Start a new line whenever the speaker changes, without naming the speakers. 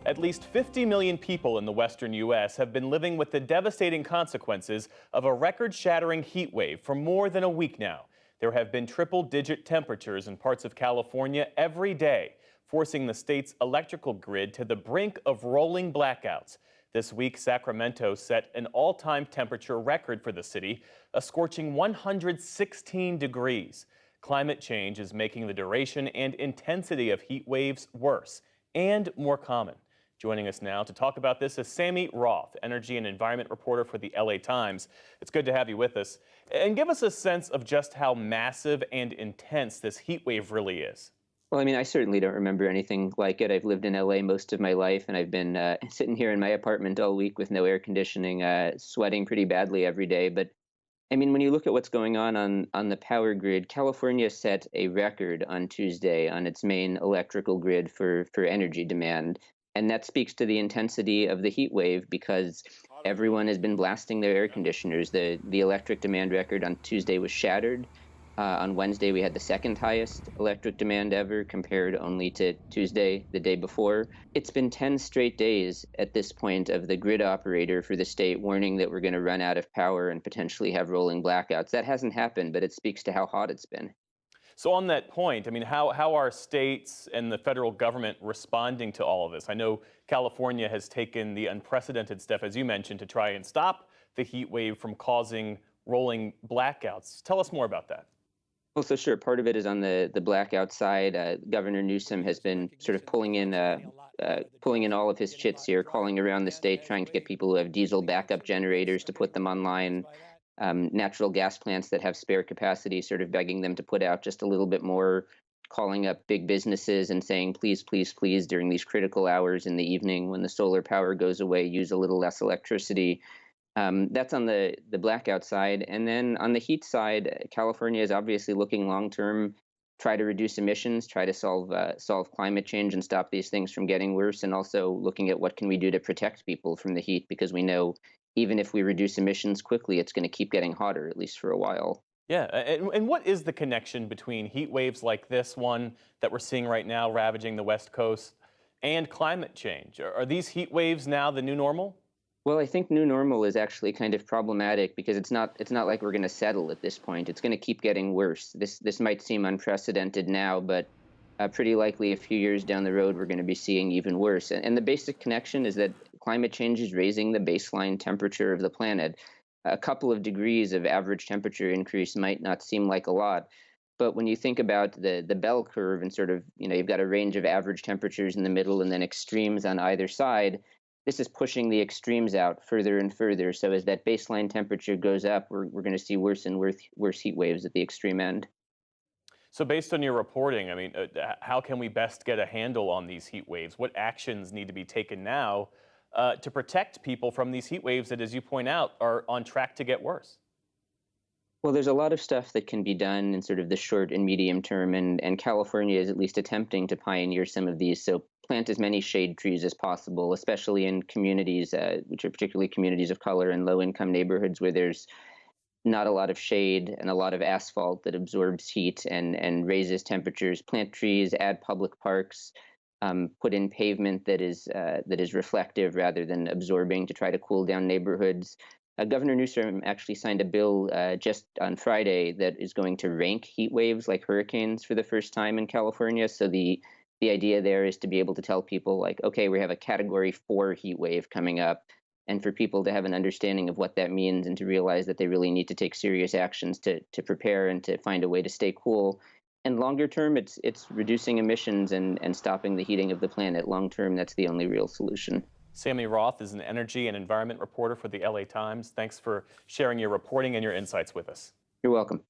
At least 50 million people in the western U.S. have been living with the devastating consequences of a record-shattering heat wave for more than a week now. There have been triple-digit temperatures in parts of California every day, forcing the state's electrical grid to the brink of rolling blackouts. This week, Sacramento set an all-time temperature record for the city, a scorching 116 degrees. Climate change is making the duration and intensity of heat waves worse and more common. Joining us now to talk about this is Sammy Roth, energy and environment reporter for the LA Times. It's good to have you with us. And give us a sense of just how massive and intense this heat wave really is.
Well, I mean, I certainly don't remember anything like it. I've lived in LA most of my life, and I've been sitting here in my apartment all week with no air conditioning, sweating pretty badly every day. But I mean, when you look at what's going on the power grid, California set a record on Tuesday on its main electrical grid for energy demand. And that speaks to the intensity of the heat wave because everyone has been blasting their air conditioners. The electric demand record on Tuesday was shattered. On Wednesday, we had the second highest electric demand ever, compared only to Tuesday, the day before. It's been 10 straight days at this point of the grid operator for the state warning that we're going to run out of power and potentially have rolling blackouts. That hasn't happened, but it speaks to how hot it's been.
So on that point, I mean, how are states and the federal government responding to all of this? I know California has taken the unprecedented step, as you mentioned, to try and stop the heat wave from causing rolling blackouts. Tell us more about that.
Well, so sure, part of it is on the blackout side. Governor Newsom has been sort of pulling in all of his chits here, calling around the state, trying to get people who have diesel backup generators to put them online, natural gas plants that have spare capacity, sort of begging them to put out just a little bit more, calling up big businesses and saying, please, please, please, during these critical hours in the evening when the solar power goes away, use a little less electricity. That's on the blackout side. And then on the heat side, California is obviously looking long term, try to reduce emissions, try to solve climate change and stop these things from getting worse, and also looking at what can we do to protect people from the heat, because we know even if we reduce emissions quickly, it's going to keep getting hotter, at least for a while.
Yeah, and what is the connection between heat waves like this one that we're seeing right now ravaging the West Coast and climate change? Are these heat waves now the new normal?
Well, I think new normal is actually kind of problematic because it's not like we're going to settle at this point. It's going to keep getting worse. This might seem unprecedented now, but pretty likely a few years down the road we're going to be seeing even worse. And the basic connection is that climate change is raising the baseline temperature of the planet. A couple of degrees of average temperature increase might not seem like a lot, but when you think about the bell curve and sort of, you've got a range of average temperatures in the middle and then extremes on either side, this is pushing the extremes out further and further. So as that baseline temperature goes up, we're going to see worse and worse heat waves at the extreme end.
So based on your reporting, I mean, how can we best get a handle on these heat waves? What actions need to be taken now to protect people from these heat waves that, as you point out, are on track to get worse?
Well, there's a lot of stuff that can be done in sort of the short and medium term, and California is at least attempting to pioneer some of these. So plant as many shade trees as possible, especially in communities, which are particularly communities of color and low-income neighborhoods where there's not a lot of shade and a lot of asphalt that absorbs heat and raises temperatures. Plant trees, add public parks, put in pavement that is reflective rather than absorbing to try to cool down neighborhoods. Governor Newsom actually signed a bill just on Friday that is going to rank heat waves like hurricanes for the first time in California. So the idea there is to be able to tell people, like, okay, we have a Category 4 heat wave coming up, and for people to have an understanding of what that means and to realize that they really need to take serious actions to prepare and to find a way to stay cool. And longer term, it's reducing emissions and stopping the heating of the planet. Long term, that's the only real solution.
Sammy Roth is an energy and environment reporter for the LA Times. Thanks for sharing your reporting and your insights with us.
You're welcome.